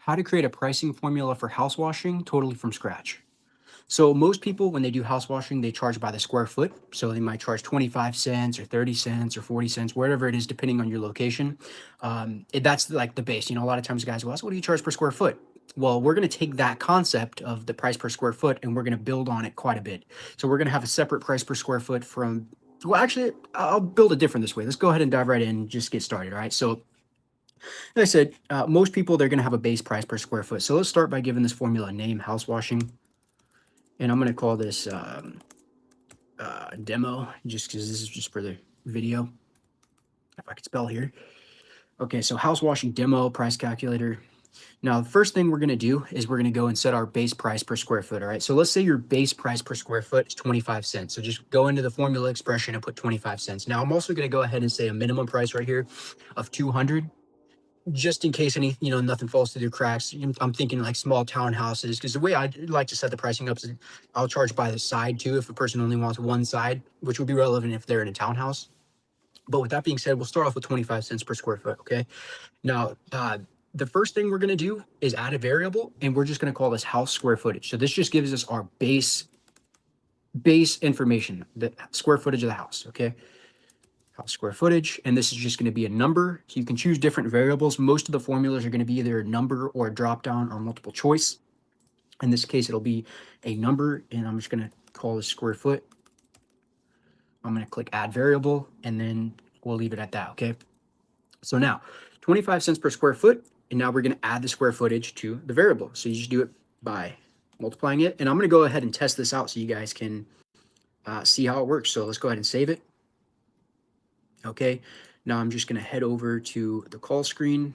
how to create a pricing formula for house washing totally from scratch. So most people, when they do house washing, they charge by the square foot. So they might charge 25 cents or 30 cents or 40 cents, wherever it is, depending on your location. That's like the base. A lot of times guys will ask, what do you charge per square foot? Well, we're going to take that concept of the price per square foot and we're going to build on it quite a bit. So we're going to have a separate price per square foot from, well, actually, I'll build it different this way. Let's go ahead and dive right in and just get started. All right. So like I said, most people, they're going to have a base price per square foot. So let's start by giving this formula a name, house washing. And I'm going to call this demo, just because this is just for the video. If I could spell here. Okay, so house washing demo price calculator. Now, the first thing we're going to do is we're going to go and set our base price per square foot. All right, so let's say your base price per square foot is 25 cents. So just go into the formula expression and put 25 cents. Now, I'm also going to go ahead and say a minimum price right here of 200. Just in case nothing falls through the cracks. I'm thinking like small townhouses, because the way I'd like to set the pricing up is I'll charge by the side too if a person only wants one side, which would be relevant if they're in a townhouse. But with that being said, we'll start off with 25 cents per square foot. Okay. Now, the first thing we're going to do is add a variable, and we're just going to call this house square footage. So this just gives us our base information, the square footage of the house. Okay. House square footage, and this is just going to be a number. So you can choose different variables. Most of the formulas are going to be either a number or a drop down or multiple choice. In this case, it'll be a number, and I'm just going to call this square foot. I'm going to click add variable, and then we'll leave it at that. Okay. So now 25 cents per square foot, and now we're going to add the square footage to the variable. So you just do it by multiplying it, and I'm going to go ahead and test this out so you guys can see how it works. So let's go ahead and save it. Okay, now I'm just going to head over to the call screen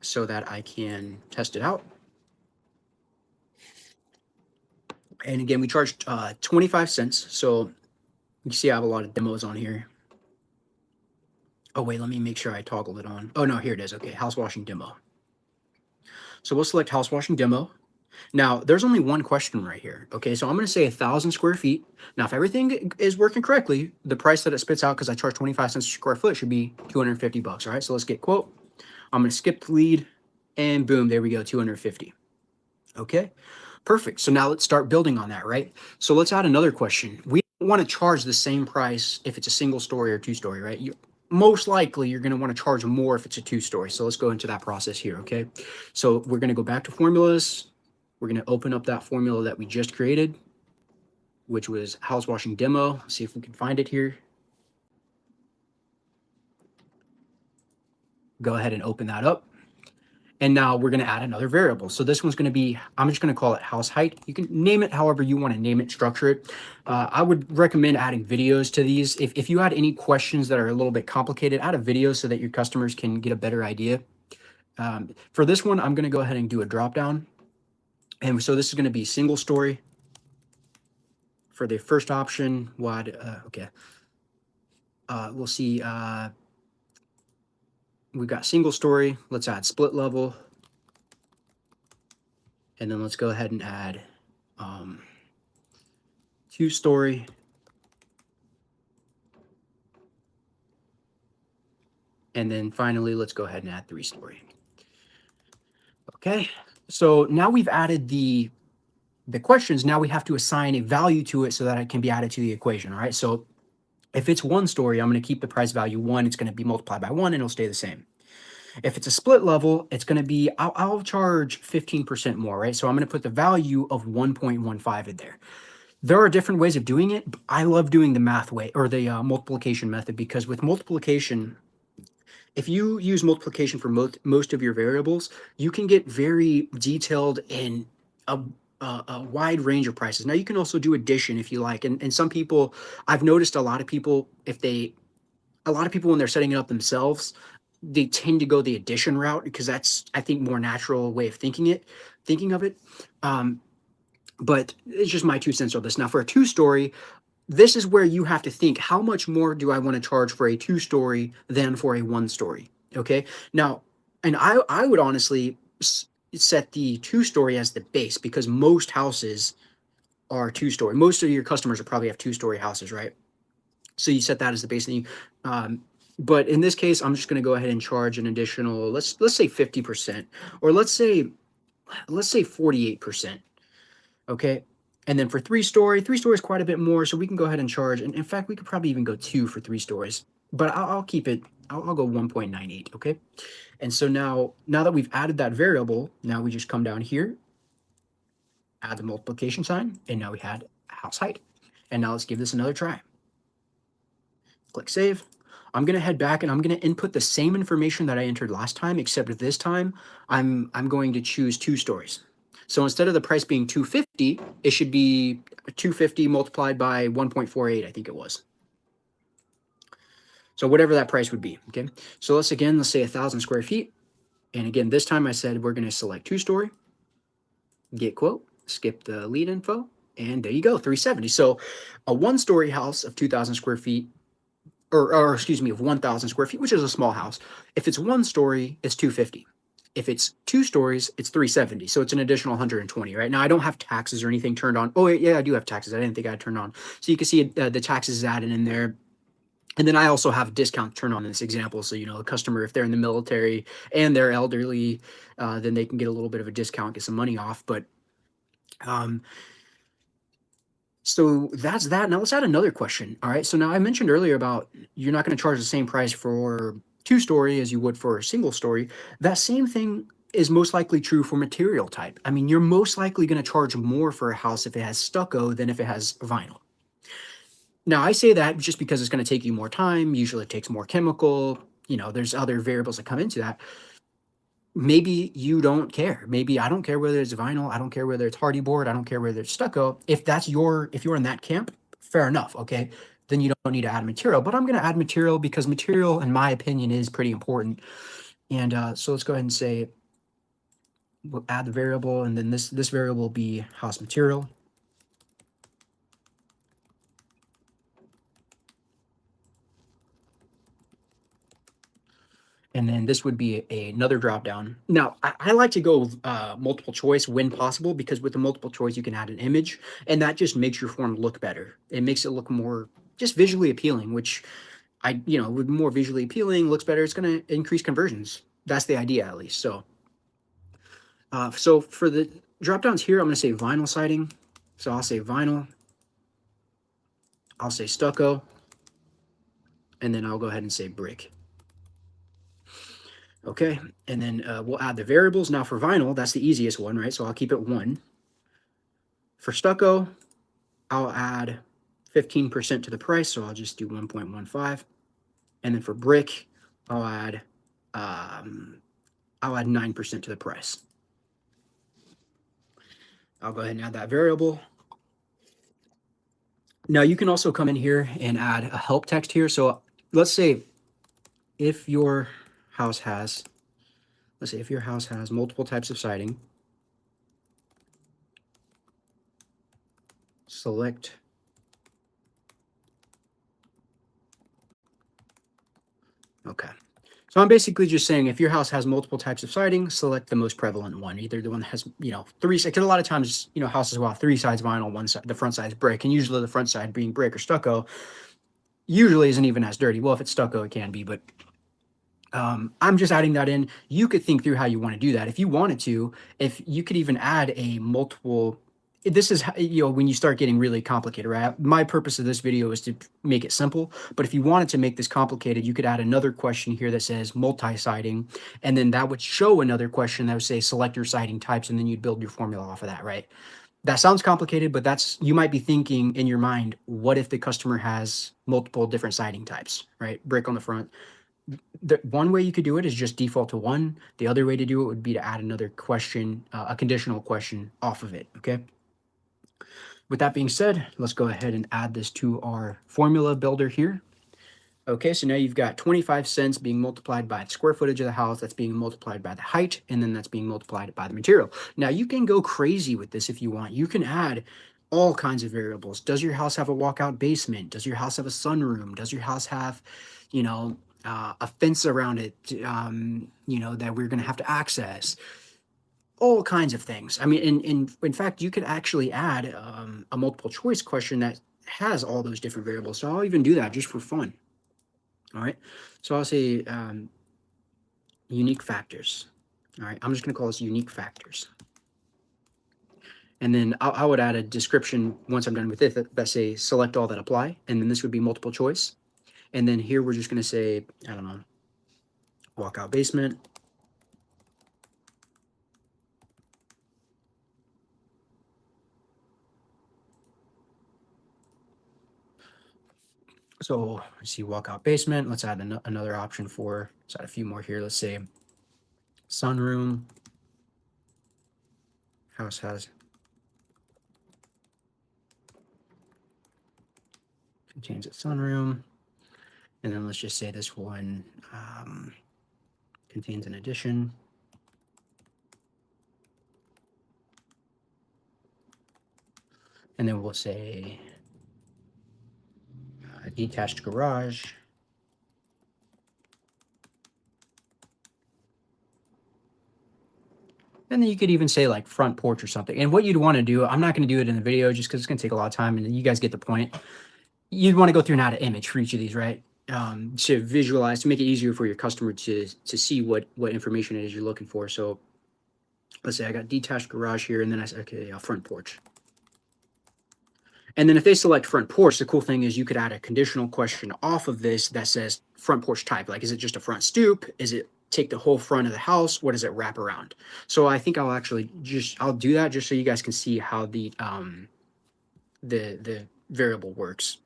so that I can test it out. And again, we charged 25 cents. So you see I have a lot of demos on here. Oh, wait, let me make sure I toggle it on. Oh, no, here it is. Okay, house washing demo. So we'll select house washing demo. Now, there's only one question right here. Okay, so I'm going to say 1,000 square feet. Now, if everything is working correctly, the price that it spits out, because I charge 25 cents a square foot, should be 250 bucks. All right, so let's get quote. I'm going to skip the lead, and boom, there we go, 250. Okay, perfect. So now let's start building on that, right? So let's add another question. We don't want to charge the same price if it's a single story or two story, right? Most likely you're going to want to charge more if it's a two story. So let's go into that process here, okay? So we're going to go back to formulas. We're going to open up that formula that we just created, which was house washing demo. Let's see if we can find it here. Go ahead and open that up. And now we're going to add another variable. So this one's going to be, I'm just going to call it house height. You can name it however you want to name it, structure it. I would recommend adding videos to these. If you had any questions that are a little bit complicated, add a video so that your customers can get a better idea. For this one, I'm going to go ahead and do a drop down. And so this is going to be single story for the first option. Wide, okay. We'll see. We've got single story. Let's add split level. And then let's go ahead and add two story. And then finally, let's go ahead and add three story. Okay. So now we've added the questions. Now we have to assign a value to it so that it can be added to the equation. All right. So if it's one story, I'm going to keep the price value 1. It's going to be multiplied by 1 and it'll stay the same. If it's a split level, it's going to be, I'll charge 15% more, right? So I'm going to put the value of 1.15 in there. There are different ways of doing it. But I love doing the math way or the multiplication method, because with multiplication, if you use multiplication for most of your variables, you can get very detailed in a wide range of prices. Now you can also do addition if you like. And some people, I've noticed a lot of people, when they're setting it up themselves, they tend to go the addition route because that's, I think, more natural way of thinking of it. But it's just my 2 cents on this. Now for a two story, this is where you have to think, how much more do I want to charge for a two story than for a one story? Okay. Now, and I would honestly set the two story as the base, because most houses are two story. Most of your customers will probably have two story houses, right? So you set that as the base, and But in this case, I'm just going to go ahead and charge an additional, let's say 50%, or let's say 48%. Okay. And then for three stories quite a bit more. So we can go ahead and charge. And in fact, we could probably even go 2 for 3 stories, but I'll keep it, I'll go 1.98. Okay. And so now that we've added that variable, now we just come down here, add the multiplication sign, and now we had house height. And now let's give this another try. Click save. I'm going to head back and I'm going to input the same information that I entered last time, except this time I'm going to choose 2 stories. So instead of the price being 250, it should be 250 multiplied by 1.48, I think it was. So whatever that price would be, okay? So let's say 1,000 square feet. And again, this time I said we're going to select 2-story, get quote, skip the lead info, and there you go, 370. So a 1-story house of 2,000 square feet, or excuse me, of 1,000 square feet, which is a small house. If it's 1 story, it's 250. If it's 2 stories, it's 370. So it's an additional 120, right? Now I don't have taxes or anything turned on. Oh yeah, I do have taxes. I didn't think I had turned on. So you can see the taxes added in there. And then I also have discount turn on in this example. So, a customer, if they're in the military and they're elderly, then they can get a little bit of a discount, get some money off. But so that's that. Now let's add another question. All right. So now I mentioned earlier about you're not going to charge the same price for 2-story as you would for a single story. That same thing is most likely true for material type. I mean, you're most likely going to charge more for a house if it has stucco than if it has vinyl. Now I say that just because it's going to take you more time. Usually it takes more chemical. There's other variables that come into that. Maybe you don't care. Maybe I don't care whether it's vinyl. I don't care whether it's hardy board. I don't care whether it's stucco. If you're in that camp, fair enough. Okay. Then you don't need to add material, but I'm going to add material because material, in my opinion, is pretty important. And so let's go ahead and say, we'll add the variable, and then this variable will be house material. And then this would be another drop down. Now, I like to go multiple choice when possible, because with the multiple choice, you can add an image, and that just makes your form look better. It makes it look more just visually appealing, which with more visually appealing, looks better. It's going to increase conversions. That's the idea, at least. So, so for the drop downs here, I'm going to say vinyl siding. So I'll say vinyl. I'll say stucco. And then I'll go ahead and say brick. Okay, and then we'll add the variables. Now for vinyl, that's the easiest one, right? So I'll keep it 1. For stucco, I'll add 15% to the price, so I'll just do 1.15. And then for brick, I'll add 9% to the price. I'll go ahead and add that variable. Now you can also come in here and add a help text here. So let's say if your house has multiple types of siding, select okay. So I'm basically just saying, if your house has multiple types of siding, select the most prevalent one, either the one that has, 3, because a lot of times, houses will have 3 sides vinyl, one side, the front side is brick, and usually the front side being brick or stucco usually isn't even as dirty. Well, if it's stucco, it can be, but I'm just adding that in. You could think through how you want to do that. If you wanted to, if you could even add a multiple, this is, when you start getting really complicated, right? My purpose of this video is to make it simple, but if you wanted to make this complicated, you could add another question here that says multi-siding, and then that would show another question that would say select your siding types, and then you'd build your formula off of that, right? That sounds complicated, but you might be thinking in your mind, what if the customer has multiple different siding types, right? Brick on the front. One way you could do it is just default to 1. The other way to do it would be to add another question, a conditional question off of it, okay? With that being said, let's go ahead and add this to our formula builder here. Okay, so now you've got 25 cents being multiplied by the square footage of the house, that's being multiplied by the height, and then that's being multiplied by the material. Now you can go crazy with this if you want. You can add all kinds of variables. Does your house have a walkout basement? Does your house have a sunroom? Does your house have, a fence around it, that we're going to have to access? All kinds of things. I mean, in fact, you could actually add a multiple choice question that has all those different variables. So I'll even do that just for fun. All right. So I'll say unique factors. All right. I'm just going to call this unique factors. And then I would add a description once I'm done with it that say select all that apply. And then this would be multiple choice. And then here we're just going to say, I don't know, walkout basement. So let's see, walkout basement. Let's add another option for, let's add a few more here. Let's say sunroom. House has contains a sunroom. And then let's just say this one contains an addition. And then we'll say detached garage. And then you could even say like front porch or something. And what you'd want to do, I'm not going to do it in the video just because it's going to take a lot of time and you guys get the point. You'd want to go through and add an image for each of these, right? To visualize, to make it easier for your customer to see what information it is you're looking for. So let's say I got detached garage here, and then I said, okay, front porch. And then if they select front porch, the cool thing is you could add a conditional question off of this that says front porch type. Like, is it just a front stoop? Is it take the whole front of the house? What does it wrap around? So I think I'll actually I'll do that just so you guys can see how the variable works.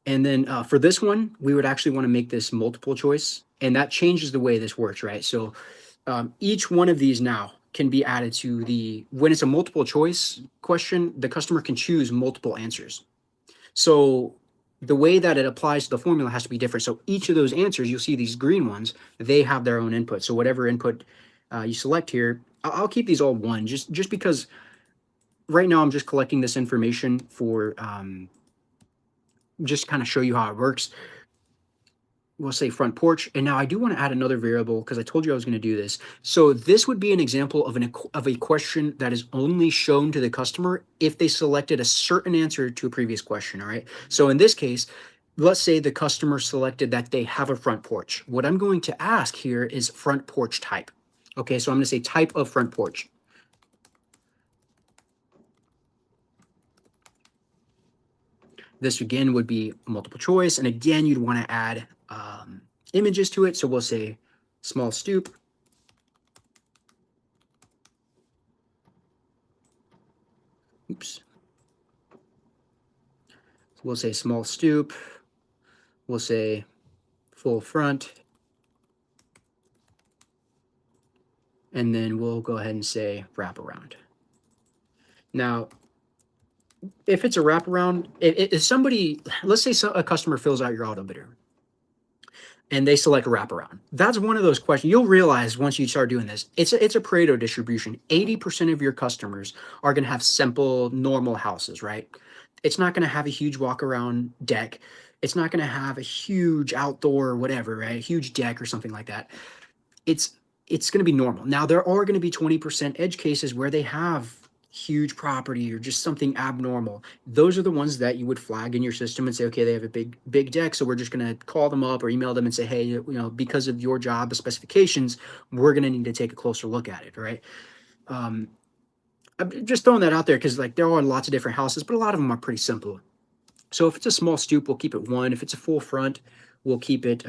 And then for this one, we would actually want to make this multiple choice, and that changes the way this works, right? So each one of these now can be added to when it's a multiple choice question, the customer can choose multiple answers. So the way that it applies to the formula has to be different. So each of those answers, you'll see these green ones, they have their own input. So whatever input you select here, I'll keep these all one, just because right now I'm just collecting this information for just kind of show you how it works. We'll say front porch. And now I do want to add another variable because I told you I was going to do this. So this would be an example of a question that is only shown to the customer if they selected a certain answer to a previous question. All right. So in this case, let's say the customer selected that they have a front porch. What I'm going to ask here is front porch type. Okay. So I'm going to say type of front porch. This again would be multiple choice. And again, you'd want to add images to it. So we'll say small stoop. Oops. We'll say small stoop. We'll say full front. And then we'll go ahead and say wraparound. Now, if it's a wraparound, if somebody, let's say a customer fills out your auto bidder and they select wraparound, that's one of those questions. You'll realize once you start doing this, it's a Pareto distribution. 80% of your customers are going to have simple, normal houses, right? It's not going to have a huge walk around deck. It's not going to have a huge outdoor, whatever, right? A huge deck or something like that. It's going to be normal. Now, there are going to be 20% edge cases where they have huge property or just something abnormal. Those are the ones that you would flag in your system and say, okay, they have a big deck, so we're just going to call them up or email them and say, hey, because of your job specifications, we're going to need to take a closer look at it, right? I'm just throwing that out there because like there are lots of different houses, but a lot of them are pretty simple. So if it's a small stoop, we'll keep it 1. If it's a full front, we'll keep it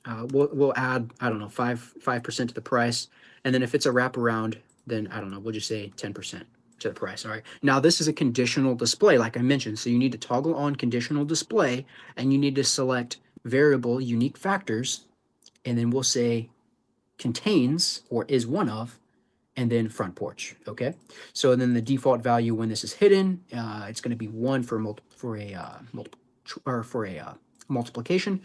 we'll add, I don't know, 5% to the price. And then if it's a wraparound, then I don't know, we'll just say 10% to the price. All right. Now this is a conditional display, like I mentioned. So you need to toggle on conditional display and you need to select variable unique factors. And then we'll say contains or is one of, and then front porch. Okay. So then the default value when this is hidden, it's going to be 1 for multiplication.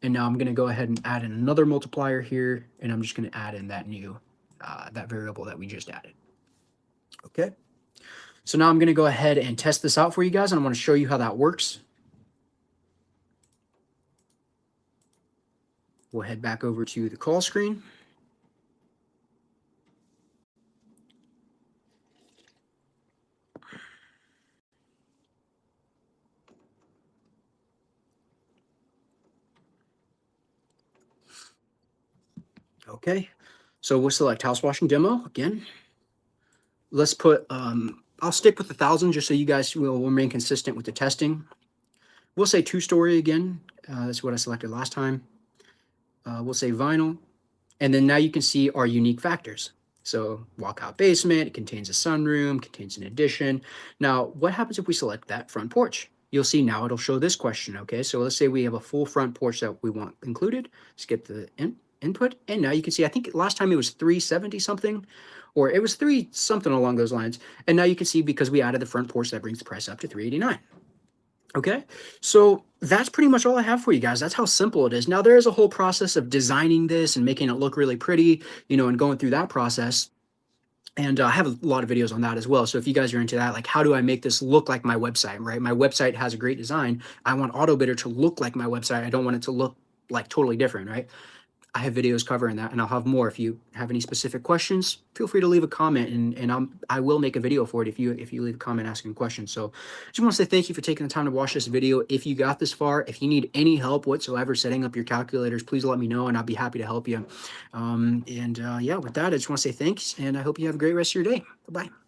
And now I'm going to go ahead and add in another multiplier here, and I'm just going to add in that new, that variable that we just added. Okay. So now I'm going to go ahead and test this out for you guys, and I want to show you how that works. We'll head back over to the call screen. Okay, so we'll select house washing demo again. Let's put, I'll stick with 1,000 just so you guys will remain consistent with the testing. We'll say 2-story again. That's what I selected last time. We'll say vinyl. And then now you can see our unique factors. So walkout basement, it contains a sunroom, contains an addition. Now, what happens if we select that front porch? You'll see now it'll show this question, okay? So let's say we have a full front porch that we want included. Skip the input, and now you can see, I think last time it was 370 something, or it was 3 something along those lines. And now you can see because we added the front porch, that brings the price up to 389. Okay, so that's pretty much all I have for you guys. That's how simple it is. Now, there is a whole process of designing this and making it look really pretty, and going through that process. And I have a lot of videos on that as well. So if you guys are into that, like how do I make this look like my website, right? My website has a great design. I want AutoBidder to look like my website. I don't want it to look like totally different, right? I have videos covering that, and I'll have more. If you have any specific questions, feel free to leave a comment, and I will make a video for it if you leave a comment asking questions. So I just want to say thank you for taking the time to watch this video. If you got this far, if you need any help whatsoever setting up your calculators, please let me know, and I'll be happy to help you. Yeah, with that, I just want to say thanks, and I hope you have a great rest of your day. Bye-bye.